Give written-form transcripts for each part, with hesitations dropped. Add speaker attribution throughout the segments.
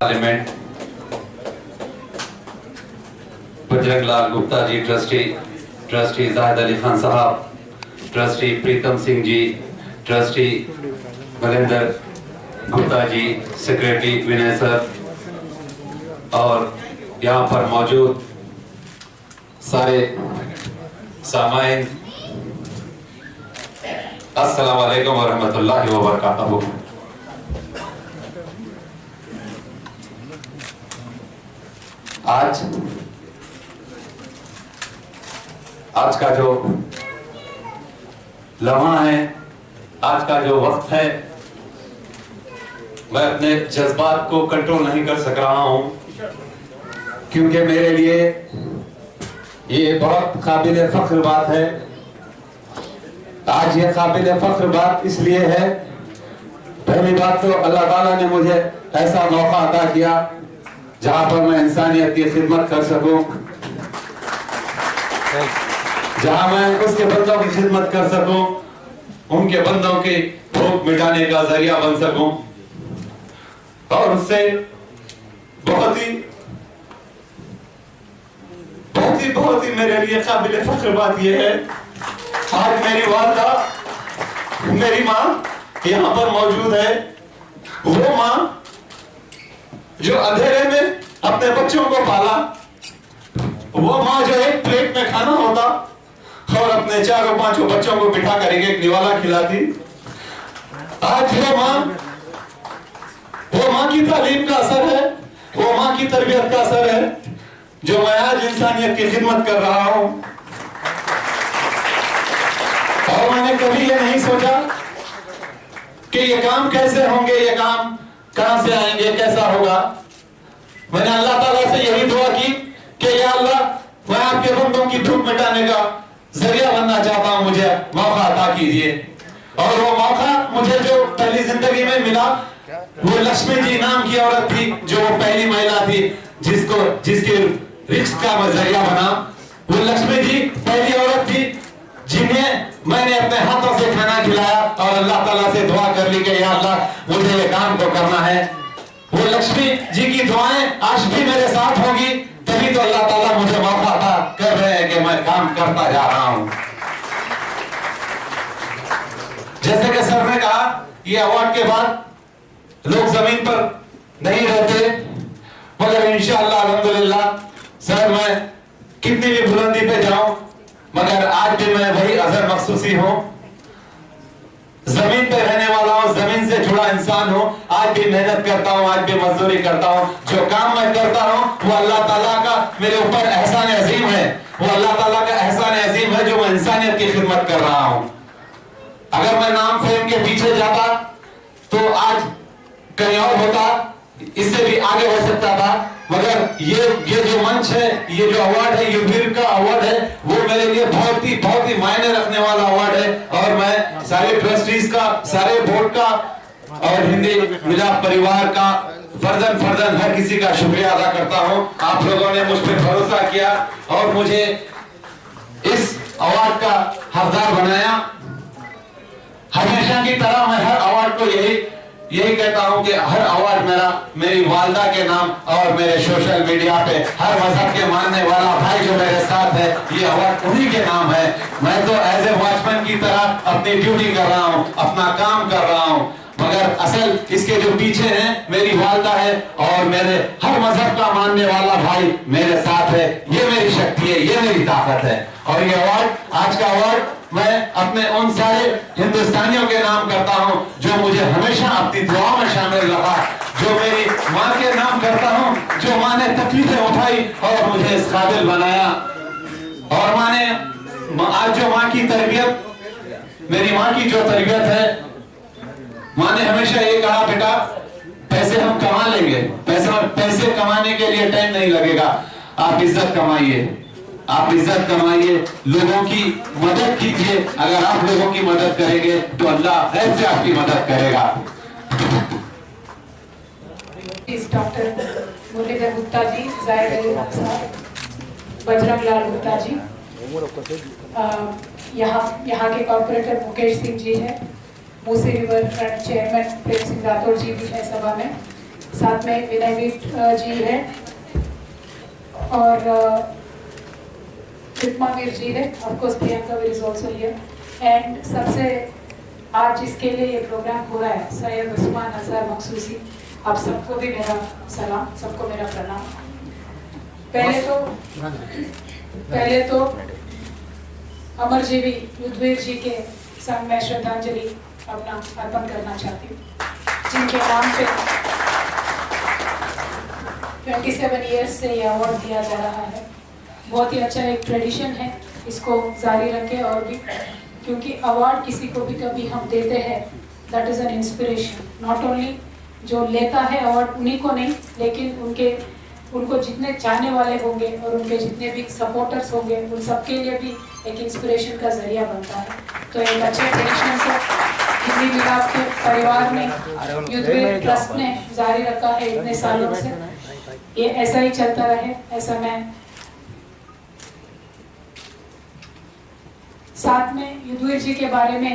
Speaker 1: Parliament Bajrang Lal Gupta ji trustee Zahid Ali Khan साहब, trustee Pritam Singh ji, trustee Mahendra Gupta ji, secretary विनय sir और यहाँ पर मौजूद सारे सामाइन, अस्सलाम वालेकुम व रहमतुल्लाहि व बरकातहू। आज का जो लम्हा है, आज का जो वक्त है, मैं अपने जज्बात को कंट्रोल नहीं कर सक रहा हूं, क्योंकि मेरे लिए ये बहुत काबिल फख्र बात है। आज ये काबिल फख्र बात इसलिए है, पहली बात तो अल्लाह ताला ने मुझे ऐसा मौका अता किया जहां पर मैं इंसानियत की खिदमत कर सकूं, जहां मैं उसके बंदों की खिदमत कर सकूं, उनके बंदों की भूख मिटाने का जरिया बन सकूं। और उससे बहुत ही मेरे लिए काबिल फख्र बात यह है, आज मेरी वालिदा, मेरी माँ यहाँ पर मौजूद है। वो माँ जो अंधेरे में अपने बच्चों को पाला, वो माँ जो एक प्लेट में खाना होता और अपने चारों पांचों बच्चों को बिठा कर एक निवाला खिलाती, आज वो माँ की तालीम का असर है, वो माँ की तरबियत का असर है जो मैं आज इंसानियत की खिदमत कर रहा हूं। और मैंने कभी ये नहीं सोचा कि ये काम कैसे होंगे, ये काम कहां से आएंगे, कैसा होगा। मैंने अल्लाह ताला से यही दुआ की कि या अल्लाह, मैं आपके बंदों की भूख मिटाने का जरिया बनना चाहता हूं, मुझे मौका अता कीजिए। और वो मौका मुझे जो पहली जिंदगी में मिला, वो लक्ष्मी जी नाम की औरत थी, जो वो पहली महिला थी जिसके रिस्क का जरिया बना। वो लक्ष्मी जी पहली औरत थी जिन्हें मैंने अपने हाथों से खाना खिलाया और अल्लाह ताला से दुआ कर ली कि या अल्लाह, मुझे ये काम तो करना है। वो लक्ष्मी जी की दुआएं आज भी मेरे साथ होगी, तभी तो अल्लाह ताला मुझे मौका अता कर रहे हैं कि मैं काम करता जा रहा हूं। जैसे कि सर ने कहा, ये अवार्ड के बाद लोग जमीन पर नहीं रहते, मगर इंशाअल्लाह अल्हम्दुलिल्लाह सर, मैं कितनी भी बुलंदी पे जाऊं, मगर आज भी मैं वही अजहर मखसूसी हूं, जमीन पे रहने वाला हूं, जमीन से जुड़ा इंसान हूं। आज भी मेहनत करता हूं, आज भी मजदूरी करता हूं। जो काम मैं करता हूं वो अल्लाह ताला का मेरे ऊपर एहसान अजीम है, वो अल्लाह ताला का एहसान अजीम है जो मैं इंसानियत की खिदमत कर रहा हूं। अगर मैं नाम फेम के पीछे जाता तो आज कहीं और होता, इससे भी आगे हो सकता था, मगर ये जो मंच है, ये जो अवार्ड है, ये वीर का अवार्ड है, वो मेरे लिए बहुत ही मायने रखने वाला अवार्ड है। और मैं सारे ट्रस्टीज का, सारे बोर्ड का और हिंदी मिलाप परिवार का फर्जन हर किसी का शुक्रिया अदा करता हूं। आप लोगों ने मुझ पर भरोसा किया और मुझे इस अवार्ड का हकदार बनाया। हमेशा की तरह मैं हर अवार्ड को यही कहता हूं कि हर अवार्ड मेरी वालिदा के नाम और मेरे सोशल मीडिया पे हर मजहब के मानने वाला भाई जो मेरे साथ है, ये अवार्ड उन्हीं के नाम है। मैं तो एज ए वॉचमैन की तरह अपनी ड्यूटी कर रहा हूं, अपना काम कर रहा हूं, मगर असल इसके जो पीछे हैं मेरी वालिदा है और मेरे हर मजहब का मानने वाला भाई मेरे साथ है। ये मेरी शक्ति है, ये मेरी ताकत है। और ये अवार्ड, आज का अवार्ड मैं अपने उन सारे हिंदुस्तानियों के नाम करता हूं जो मुझे हमेशा अपनी दुआ में शामिल रखा, जो मेरी माँ के नाम करता हूं, जो माँ ने तकलीफें उठाई और मुझे इस काबिल बनाया। और आज जो माँ की तरबियत, मेरी माँ की जो तरबियत है, माँ ने हमेशा ये कहा, बेटा पैसे हम कमा लेंगे, पैसे कमाने के लिए टाइम नहीं लगेगा, आप इज्जत कमाइए, आप इज्जत कमाइए, लोगों की मदद कीजिए। अगर आप लोगों की मदद करेंगे तो अल्लाह ऐसे आपकी मदद करेगा।
Speaker 2: डॉक्टर मुरलीधर गुप्ता जी, जाहिद अली खान साहब, बजरंग लाल गुप्ता जी, यहाँ के कॉर्पोरेटर मुकेश सिंह जी है, Musi river front chairman Prem Singh Rathore जी भी है सभा में, साथ में विनयवीर जी है और विक्मावीर जी है, of course Priyanka Veer is also here and सबसे आज जिसके लिए ये प्रोग्राम हो रहा है सैयद उस्मान अजहर मखसूसी, आप सबको भी मेरा सलाम, सबको मेरा प्रणाम। पहले तो अमरजीवी युद्धवीर जी के संग में श्रद्धांजलि अपना अर्पण करना चाहती हूँ, जिनके नाम पे 27 इयर्स से ये अवार्ड दिया जा रहा है। बहुत ही अच्छा एक ट्रेडिशन है, इसको जारी रखें और भी, क्योंकि अवार्ड किसी को भी कभी हम देते हैं that is an inspiration, not only जो लेता है अवार्ड उन्हीं को नहीं, लेकिन उनको जितने चाहने वाले होंगे और उनके जितने भी सपोर्टर्स होंगे उन सबके लिए भी एक इंस्पिरेशन का जरिया बनता है। तो एक अच्छे ट्रेडिशन से हिंदी मिलाप के परिवार ने, युद्धवीर ट्रस्ट ने जारी रखा है इतने सालों से, ये ऐसा ही चलता रहे, ऐसा मैं साथ में युद्धवीर जी के बारे में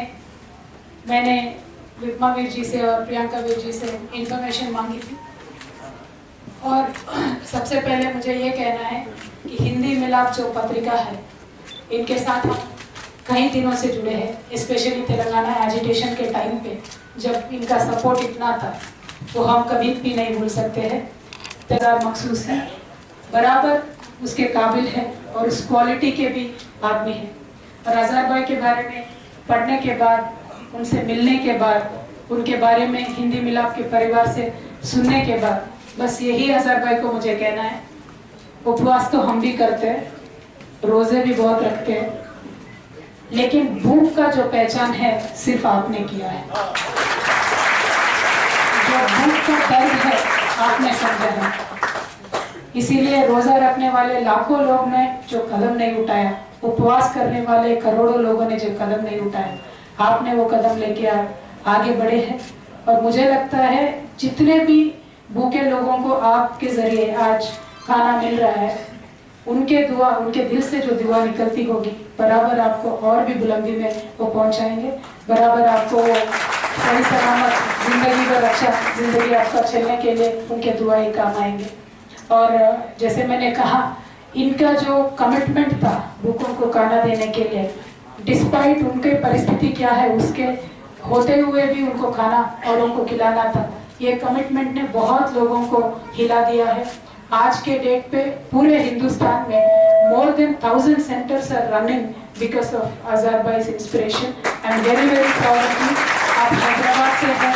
Speaker 2: मैंने विक्मावीर जी से और प्रियंका वीर जी से इंफॉर्मेशन मांगी थी और सबसे पहले मुझे ये कहना है कि हिंदी मिलाप जो पत्रिका है इनके साथ हम कई दिनों से जुड़े हैं, स्पेशली तेलंगाना एजिटेशन के टाइम पे जब इनका सपोर्ट इतना था वो हम कभी भी नहीं भूल सकते हैं। तेलंगाना मखसूसी बराबर उसके काबिल है और उस क्वालिटी के भी आदमी है। और अजहर भाई के बारे में पढ़ने के बाद, उनसे मिलने के बाद, उनके बारे में हिंदी मिलाप के परिवार से सुनने के बाद बस यही अजहर भाई को मुझे कहना है, उपवास तो हम भी करते हैं, रोजे भी बहुत रखते हैं, लेकिन भूख का जो पहचान है सिर्फ आपने किया है। जो भूख का दर्द है आपने समझा है, इसीलिए रोजा रखने वाले लाखों लोग ने जो कदम नहीं उठाया, उपवास करने वाले करोड़ों लोगों ने जो कदम नहीं उठाया, आपने वो कदम लेके आगे बढ़े हैं। और मुझे लगता है जितने भी भूखे लोगों को आपके जरिए आज खाना मिल रहा है, उनके दुआ, उनके दिल से जो दुआ निकलती होगी बराबर आपको और भी बुलंदी में वो पहुंचाएंगे, बराबर आपको सही सलामत जिंदगी का रक्षा, जिंदगी आपका चलने के लिए उनके दुआ ही काम आएंगे। और जैसे मैंने कहा, इनका जो कमिटमेंट था भूखों को खाना देने के लिए, डिस्पाइट उनके परिस्थिति क्या है उसके होते हुए भी उनको खाना और उनको खिलाना था, ये कमिटमेंट ने बहुत लोगों को हिला दिया है। आज के डेट पे पूरे हिंदुस्तान में more than 1000 centers are running because of Azhar भाई's inspiration. I'm very proud of you. आप हैदराबाद से हैं,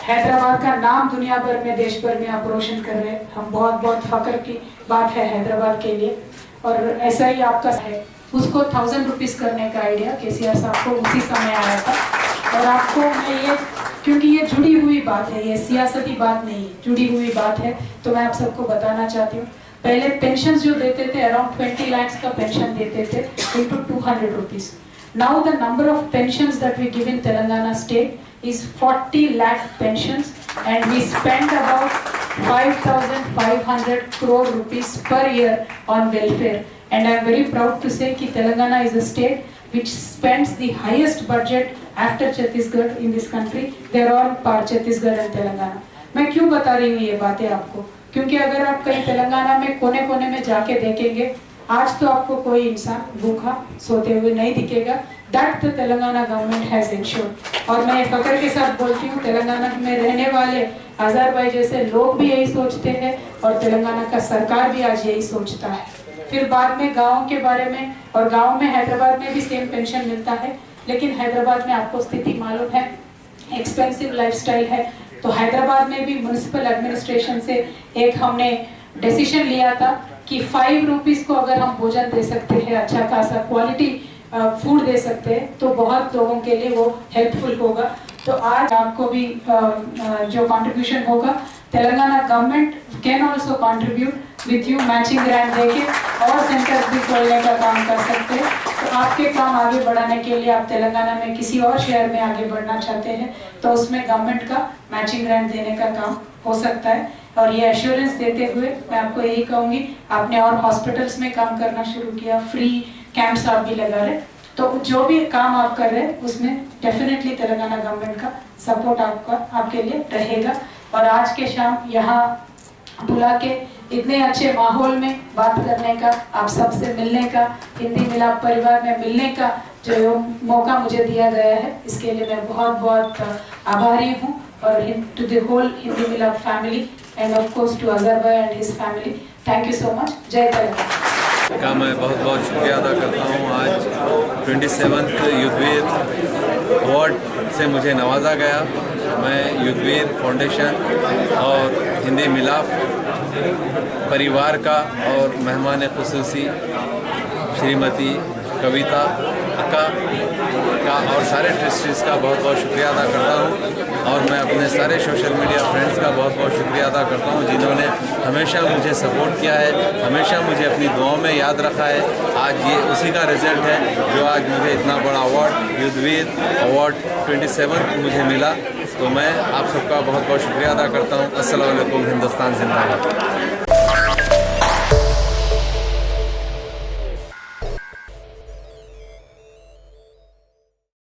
Speaker 2: हैदराबाद का नाम दुनिया भर में, देश भर में आप रोशन कर रहे हैं, हम बहुत फख्र की बात है हैदराबाद के लिए। और ऐसा ही आपका है, उसको 1000 रुपीज करने का आइडिया केसीआर साहब को उसी समय आया था। और आपको मैं ये, क्योंकि ये जुड़ी हुई बात है, ये सियासती बात नहीं है, जुड़ी हुई बात है, तो मैं आप सबको बताना चाहती हूँ। पहले पेंशन जो देते थे अराउंड 20 lakhs का पेंशन देते थे into 200 rupees. Now the number of pensions that we give in Telangana state is 40 lakh pensions and we spend about 5,500 crore rupees per year on welfare. And I am very proud to say कि Telangana is a state which spends the highest budget after Chhattisgarh in this country. They are all part Chhattisgarh and Telangana. मैं क्यों बता रही हूँ ये बातें आपको, क्योंकि अगर आप कहीं तेलंगाना में कोने कोने में जाके देखेंगे, आज तो आपको कोई इंसान भूखा सोते हुए नहीं दिखेगा। That the Telangana government has insured. और मैं फख्र के साथ बोलती हूँ, तेलंगाना में रहने वाले अजहर भाई जैसे लोग भी यही सोचते हैं और तेलंगाना का सरकार भी आज यही सोचता है। फिर बाद में गाँव के बारे में, और गाँव में हैदराबाद में भी सेम पेंशन मिलता है, लेकिन हैदराबाद में आपको स्थिति मालूम है, एक्सपेंसिव लाइफस्टाइल है। तो हैदराबाद में भी म्युनिसिपल एडमिनिस्ट्रेशन से एक हमने डिसीजन लिया था कि 5 रुपीज को अगर हम भोजन दे सकते हैं, अच्छा खासा क्वालिटी फूड दे सकते हैं, तो बहुत लोगों के लिए वो हेल्पफुल होगा। तो आज आपको भी जो कंट्रीब्यूशन होगा, Telangana government can also contribute with you, matching grant देके और सेंटर्स भी खोलने का काम कर सकते हैं। तो आपके काम आगे बढ़ाने के लिए आप तेलंगाना में किसी और शहर में आगे बढ़ना चाहते हैं तो उसमें गवर्नमेंट का मैचिंग ग्रांट देने का काम हो सकता है। और ये एश्योरेंस देते हुए मैं आपको यही कहूँगी, आपने और हॉस्पिटल्स में काम करना शुरू किया, फ्री कैंप्स आप भी लगा रहे, तो जो भी काम आप कर रहे हैं उसमें डेफिनेटली तेलंगाना गवर्नमेंट का सपोर्ट आपके लिए रहेगा। और आज के शाम यहाँ बुला के इतने अच्छे माहौल में बात करने का, आप सबसे मिलने का, हिंदी मिलाप परिवार में मिलने का जो मौका मुझे दिया गया है, इसके लिए मैं बहुत बहुत आभारी हूँ। और to the whole Hindi Milap family and of course to Azhar भाई and his family, thank you so much. जय तेलंगाना
Speaker 3: का मैं बहुत बहुत शुक्रिया अदा करता हूँ। आज 27th युद्धवीर अवार्ड से मुझे नवाजा गया। मैं युद्धवीर फाउंडेशन और हिंदी मिलाप परिवार का और मेहमान खुसूसी श्रीमती कविता अक्का का और सारे ट्रस्टीज़ का बहुत बहुत शुक्रिया अदा करता हूँ। और मैं अपने सारे सोशल मीडिया फ्रेंड्स का बहुत बहुत शुक्रिया अदा करता हूँ जिन्होंने हमेशा मुझे सपोर्ट किया है, हमेशा मुझे अपनी दुआओं में याद रखा है। आज ये उसी का रिजल्ट है जो आज मुझे इतना बड़ा अवार्ड युद्धवीर अवार्ड 27 मुझे मिला। तो मैं आप सबका बहुत बहुत शुक्रिया अदा करता हूँ। अस्सलाम वालेकुम, हिंदुस्तान जिंदाबाद।